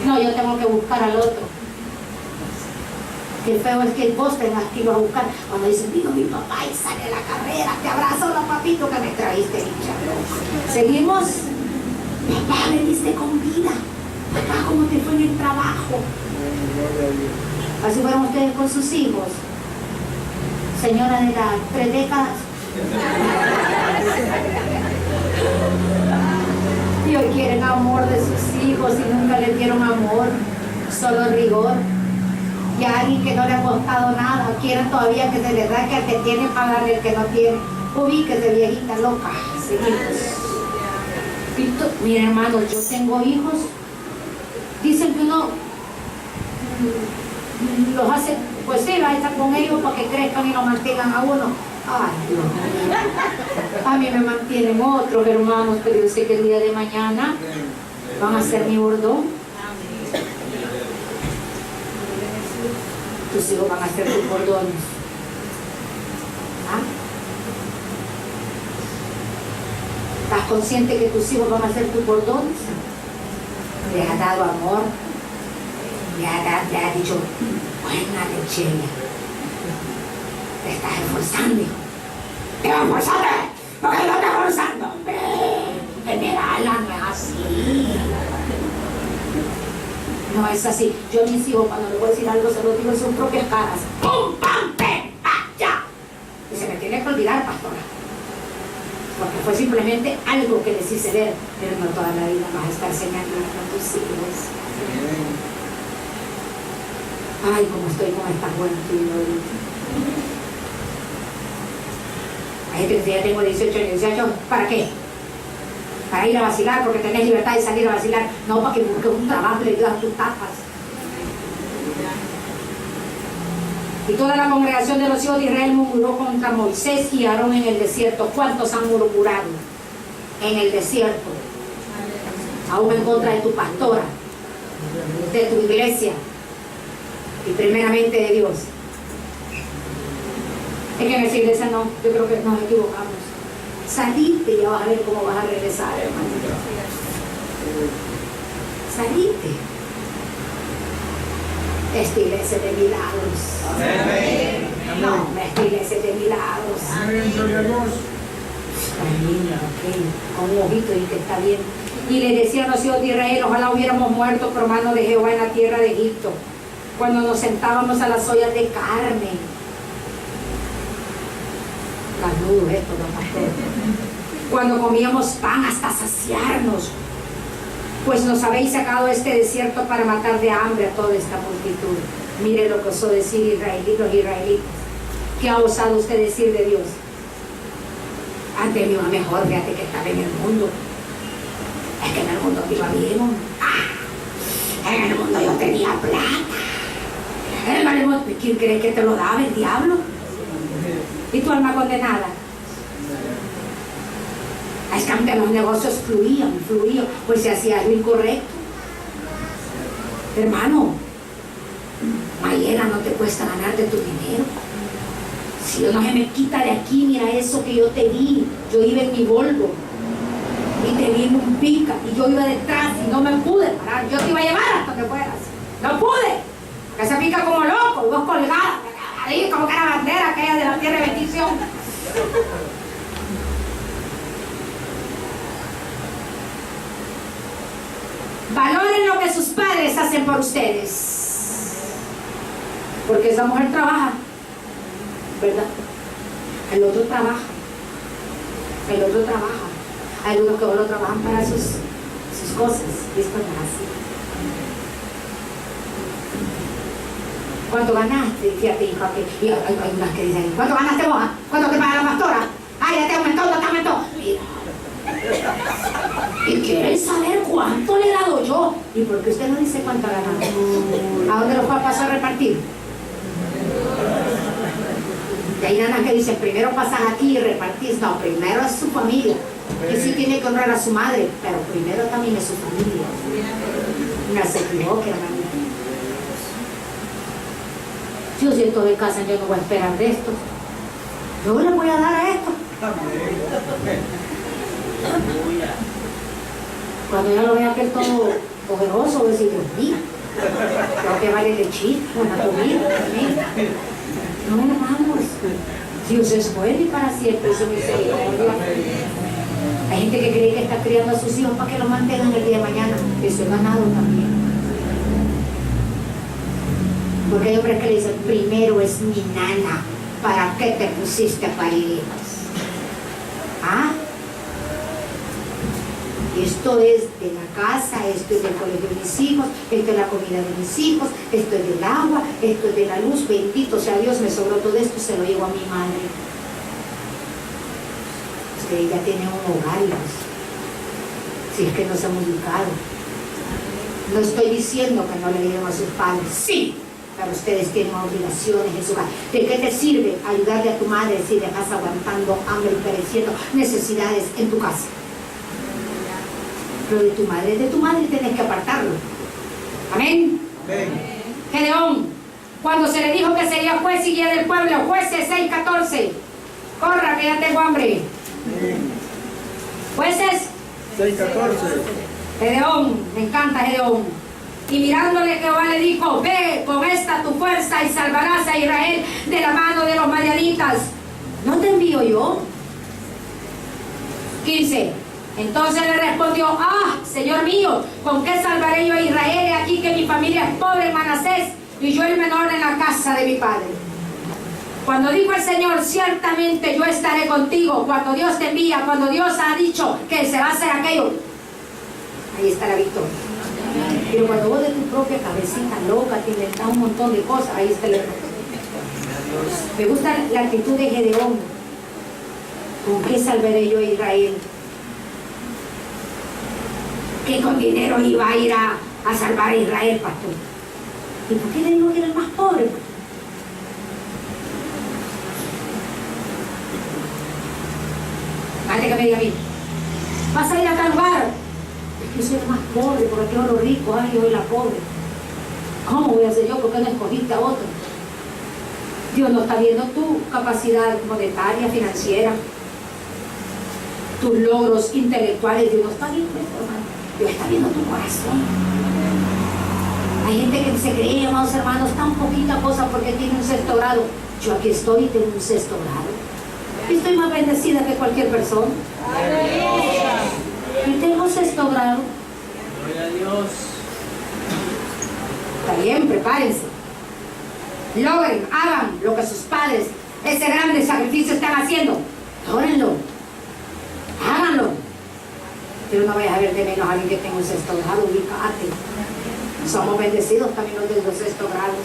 No, yo tengo que buscar al otro. Qué feo es que vos tengas que ir a buscar. Cuando dicen, vino mi papá y sale a la carrera, te abrazo, la papito que me trajiste, hincha. Seguimos. Papá, veniste con vida. Papá, ¿cómo te fue en el trabajo? Así fueron ustedes con sus hijos. Señora de las 3 décadas. Y hoy quieren amor de sus hijos y nunca les dieron amor, solo rigor. Y a alguien que no le ha costado nada, quieren todavía que se les da, que al que tiene pagarle el que no tiene. Ubíquese, viejita loca. Seguimos. Miren, hermanos, yo tengo hijos. Dicen que uno los hace, pues sí, va a estar con ellos para que crezcan y lo mantengan a uno. Ay, Dios. A mí me mantienen otros hermanos, pero yo sé que el día de mañana van a ser mi bordón. Tus hijos van a ser tus bordones. ¿Ah? ¿Estás consciente que tus hijos van a ser tus bordones? Les has dado amor, le has dicho, buena lechera, te estás esforzando. ¡Te vas a esforzar! ¿Por qué no te estás esforzando? ¡Hombre! Generala, no es así. No es así. Yo a mis hijos, cuando les voy a decir algo, se lo digo en sus propias caras. ¡Pum, pam, pen, pa, ya! Y se me tiene que olvidar, pastora. Porque fue simplemente algo que les hice ver, pero no toda la vida vas a estar señalando a tus hijos. Ay, cómo estoy con esta juventud ahorita. Hay gente que dice, ya tengo 18 años, 18, ¿para qué? Para ir a vacilar, porque tenés libertad de salir a vacilar, no para que busques un trabajo y le digas tus tapas. Y toda la congregación de los hijos de Israel murmuró contra Moisés y Aarón en el desierto. ¿Cuántos han murmurado en el desierto? Aún en contra de tu pastora, de tu iglesia y primeramente de Dios. Es que en esa iglesia no, yo creo que nos equivocamos. Salite y ya vas a ver cómo vas a regresar, hermanito. Salite. Esta iglesia de milagros. Amén. No, esta iglesia de milagros. Amén. La niña, ok, con un ojito y que está bien. Y le decían los hijos de Israel, ojalá hubiéramos muerto por mano de Jehová en la tierra de Egipto, cuando nos sentábamos a las ollas de carne. Canudo esto, no, pastor. Cuando comíamos pan hasta saciarnos, pues nos habéis sacado de este desierto para matar de hambre a toda esta multitud. Mire lo que osó decir los israelitas. ¿Qué ha osado usted decir de Dios? Antes me iba mejor, fíjate que estaba en el mundo. Es que en el mundo me iba bien. En el mundo yo tenía plata. ¿Quién cree que te lo daba? ¿El diablo? ¿Y tu alma condenada? Es que aunque los negocios fluían, pues se hacía algo incorrecto. Hermano, mañana no te cuesta ganarte tu dinero. Si uno se me quita de aquí, mira eso que yo te vi. Yo iba en mi Volvo y te vi en un pica y yo iba detrás y no me pude parar. Yo te iba a llevar hasta que fueras. No pude, porque se pica como loco, y vos colgada ahí como que era bandera aquella de la tierra de bendición. Valoren lo que sus padres hacen por ustedes, porque esa mujer trabaja, ¿verdad? El otro trabaja. Hay algunos que solo trabajan para sus cosas, y esto no es así. ¿Cuánto ganaste? Fíjate, hija, que hay unas que dicen, ¿cuánto ganaste vos? ¿Cuánto te paga la pastora? Ay, ya te aumentó, no te aumentó. Mira. Y quieren saber cuánto le he dado yo. ¿Y por qué usted no dice cuánto ha ganado? ¿A dónde los papás a repartir? Y hay nanas que dicen, primero pasas aquí y repartís. No, primero es su familia, que sí tiene que honrar a su madre, pero primero también es su familia. No se equivoque, hermanita. Yo si estoy en casa, yo no voy a esperar de esto. Yo le voy a dar a esto. Cuando ya lo vea que todo poderoso, decir, Dios mío, creo que vale lechita, la comida también. No, hermanos, Dios es bueno y para siempre su misericordia. Hay gente que cree que está criando a sus hijos para que los mantengan el día de mañana. Eso es ganado también. Porque hay hombres que le dicen, primero es mi nana, ¿para qué te pusiste paridos? ¿Ah? Esto es de la casa, esto es del colegio de mis hijos, esto es la comida de mis hijos, esto es del agua, esto es de la luz, bendito sea Dios, me sobró todo esto, se lo llevo a mi madre. Usted ya tiene un hogar, hijos, si es que no se han ubicado. No estoy diciendo que no le digan a sus padres, sí, pero ustedes tienen obligaciones en su casa. ¿De qué te sirve ayudarle a tu madre si dejas aguantando hambre y pereciendo necesidades en tu casa? Lo de tu madre tienes que apartarlo. Amén. Gedeón, cuando se le dijo que sería juez y guía del pueblo, Jueces 6:14. Corra, que ya tengo hambre. Jueces 6:14. Gedeón, me encanta Gedeón. Y mirándole Jehová le dijo, ve con esta tu fuerza y salvarás a Israel de la mano de los madianitas. ¿No te envío yo? 15. Entonces le respondió, Señor mío, ¿con qué salvaré yo a Israel? He aquí que mi familia es pobre en Manasés y yo el menor en la casa de mi padre. Cuando dijo el Señor, ciertamente yo estaré contigo, cuando Dios te envía, cuando Dios ha dicho que se va a hacer aquello, ahí está la victoria. Pero cuando vos de tu propia cabecita loca te inventas un montón de cosas, ahí está el error. Me gusta la actitud de Gedeón. ¿Con qué salvaré yo a Israel? Que con dinero iba a ir a salvar a Israel, pastor. ¿Y por qué le digo que era el más pobre? Antes que me diga a mí, vas a ir a tal lugar. Yo soy el más pobre, porque aquí los ricos, yo soy la pobre. ¿Cómo voy a hacer yo? ¿Por qué no escogiste a otro? Dios no está viendo tu capacidad monetaria, financiera, tus logros intelectuales. Dios no está viendo eso, hermano. Dios está viendo tu corazón. Hay gente que se cree, amados hermanos, tan poquita cosa porque tiene un sexto grado. Yo aquí estoy y tengo un sexto grado. Estoy más bendecida que cualquier persona. Y tengo sexto grado. Gloria a Dios. Está bien, prepárense. Logren, hagan lo que sus padres, ese grande sacrificio están haciendo. Lógrenlo. Háganlo. Pero no vayas a ver de menos a alguien que tenga un sexto grado, ubícate. Somos bendecidos también los de los sexto grados.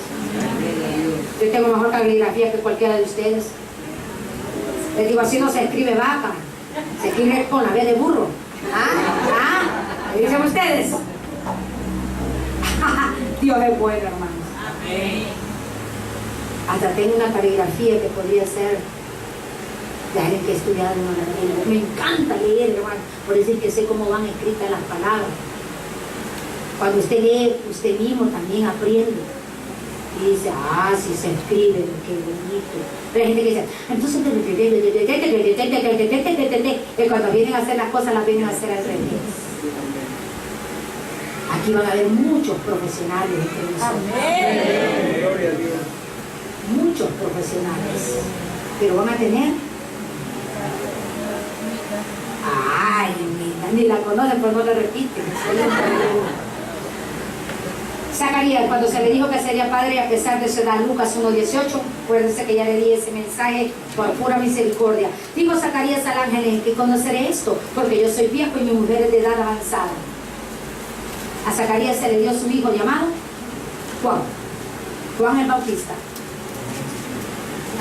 Yo tengo mejor caligrafía que cualquiera de ustedes. Les digo, así no se escribe vaca, se escribe con la B de burro. ¿Qué dicen ustedes? Dios es bueno, hermanos. Hasta tengo una caligrafía que podría ser de alguien que ha estudiado en una lengua. Me encanta leer, hermano, por decir que sé cómo van escritas las palabras. Cuando usted lee, usted mismo también aprende. Y dice, sí se escribe, qué bonito. Pero hay gente que dice, entonces, y cuando vienen a hacer las cosas, las vienen a hacer al revés. Aquí van a haber muchos profesionales entre nosotros. Gloria a Dios. Muchos profesionales. Pero van a tener. Ni la conocen, pues no la repiten. Zacarías, cuando se le dijo que sería padre a pesar de su edad, Lucas 1:18, acuérdense que ya le di ese mensaje por pura misericordia. Dijo Zacarías al ángel que conoceré esto, porque yo soy viejo y mi mujer es de edad avanzada. A Zacarías se le dio su hijo llamado Juan el Bautista.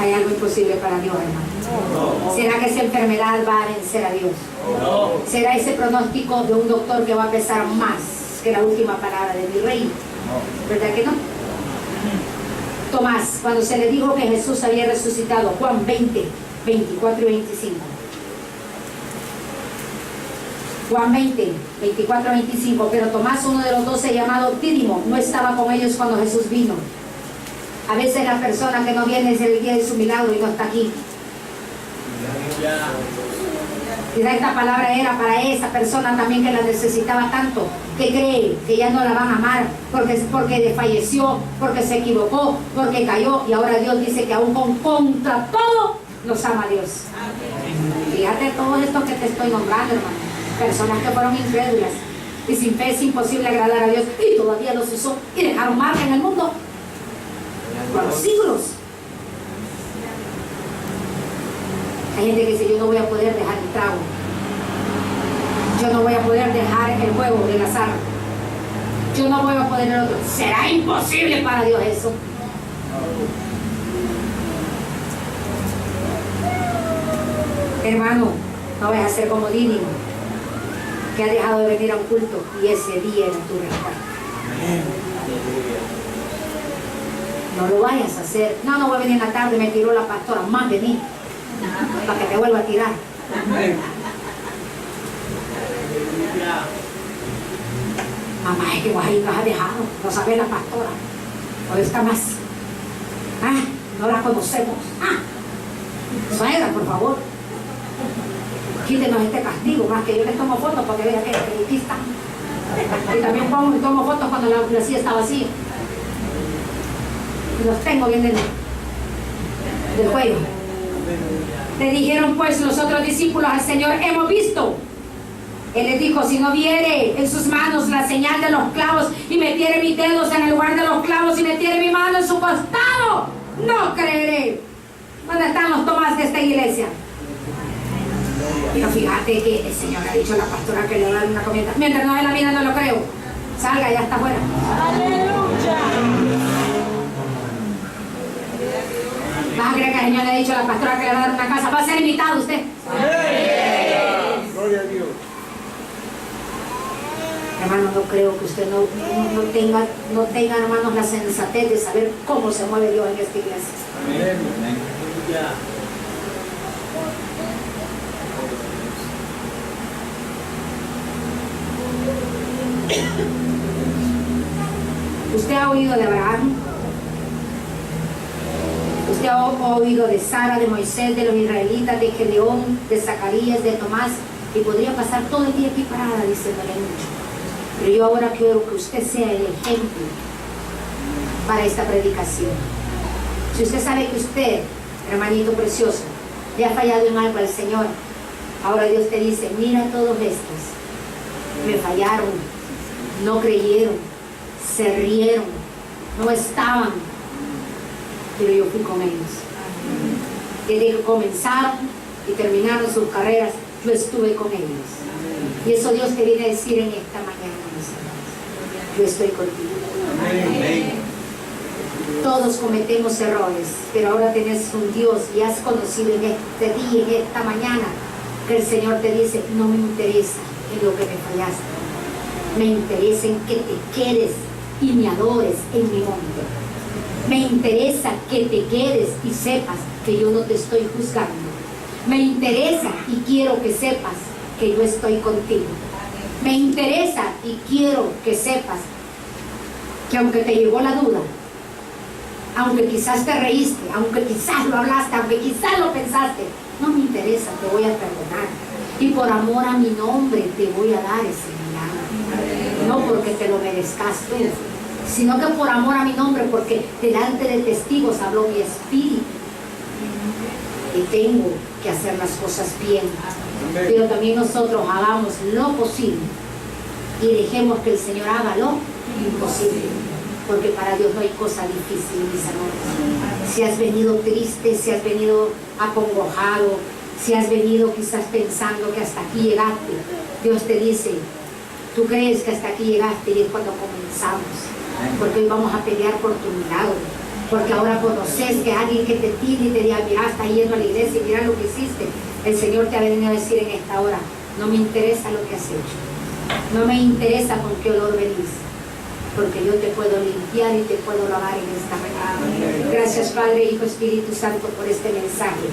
Hay algo imposible para Dios, hermano. No. ¿Será que esa enfermedad va a vencer a Dios? No. ¿Será ese pronóstico de un doctor que va a pesar más que la última palabra de mi rey? ¿Verdad que no? Tomás, cuando se le dijo que Jesús había resucitado, Juan 20, 24 y 25. Juan 20, 24 y 25. Pero Tomás, uno de los 12 llamado Dídimo, no estaba con ellos cuando Jesús vino. A veces la persona que no viene es el día de su milagro y no está aquí. Quizá esta palabra era para esa persona también que la necesitaba tanto, que cree que ya no la van a amar porque desfalleció, porque se equivocó, porque cayó, y ahora Dios dice que aún contra todo nos ama Dios. Fíjate todo esto que te estoy nombrando, hermano. Personas que fueron incrédulas y sin fe es imposible agradar a Dios, y todavía los usó y dejaron marca en el mundo por los siglos. Hay gente que dice: yo no voy a poder dejar el trago, yo no voy a poder dejar el juego del azar, yo no voy a poder el otro. ¿Será imposible para Dios eso? Hermano, no vayas a ser como Dini, que ha dejado de venir a un culto y ese día era tu respuesta. No lo vayas a hacer. No voy a venir en la tarde, me tiró la pastora. Más vení, para que te vuelva a tirar. Mamá, es que vos ahí las has dejado, no sabes la pastora. O está más. No la conocemos. Suegra, por favor, quítenos este castigo, más que yo les tomo fotos para que vean que aquí está. Y también tomo fotos cuando la silla está vacía. Y los tengo bien del cuello. Le dijeron pues los otros discípulos al Señor: hemos visto. Él les dijo: si no viere en sus manos la señal de los clavos, y metiere mis dedos en el lugar de los clavos, y metiere mi mano en su costado, no creeré. ¿Dónde están los Tomás de esta iglesia? Pero fíjate que el Señor ha dicho a la pastora que le va a dar una comida. Mientras no ve la vida, no lo creo. Salga, ya está afuera. ¡Aleluya! ¿Vas a creer que el Señor le ha dicho a la pastora que le va a dar una casa? Va a ser invitado usted. Gloria a Dios. Hermano, no creo que usted no tenga, hermanos, la sensatez de saber cómo se mueve Dios en esta iglesia. Amén. ¿Usted ha oído de Abraham? ¿Usted ha oído de Sara, de Moisés, de los israelitas, de Gedeón, de Zacarías, de Tomás? Y podría pasar todo el día aquí parada diciéndole mucho. Pero yo ahora quiero que usted sea el ejemplo para esta predicación. Si usted sabe que usted, hermanito precioso, le ha fallado en algo al Señor, ahora Dios te dice: mira, todos estos me fallaron, no creyeron, se rieron, no estaban, pero yo fui con ellos. Desde que comenzaron y terminaron sus carreras, yo estuve con ellos. Y eso Dios te viene a decir en esta mañana, mis hermanos: yo estoy contigo. Amén. Todos cometemos errores, pero ahora tenés un Dios y has conocido en este día, en esta mañana, que el Señor te dice: no me interesa en lo que me fallaste, me interesa en que te quedes y me adores en mi nombre. Me interesa que te quedes y sepas que yo no te estoy juzgando. Me interesa y quiero que sepas que yo estoy contigo. Me interesa y quiero que sepas que aunque te llegó la duda, aunque quizás te reíste, aunque quizás lo hablaste, aunque quizás lo pensaste, no me interesa, te voy a perdonar. Y por amor a mi nombre te voy a dar ese milagro. No porque te lo merezcas tú, sino que por amor a mi nombre, porque delante de testigos habló mi espíritu. Y tengo que hacer las cosas bien. Pero también nosotros hagamos lo posible y dejemos que el Señor haga lo imposible. Porque para Dios no hay cosa difícil, mis amores. Si has venido triste, si has venido acongojado, si has venido quizás pensando que hasta aquí llegaste, Dios te dice: tú crees que hasta aquí llegaste, y es cuando comenzamos. Porque hoy vamos a pelear por tu milagro. Porque ahora conoces que alguien que te tire y te diga: mira, está yendo a la iglesia y mira lo que hiciste. El Señor te ha venido a decir en esta hora: no me interesa lo que has hecho, no me interesa con qué olor venís, porque yo te puedo limpiar y te puedo lavar en esta mañana. Gracias, Padre, Hijo, Espíritu Santo, por este mensaje.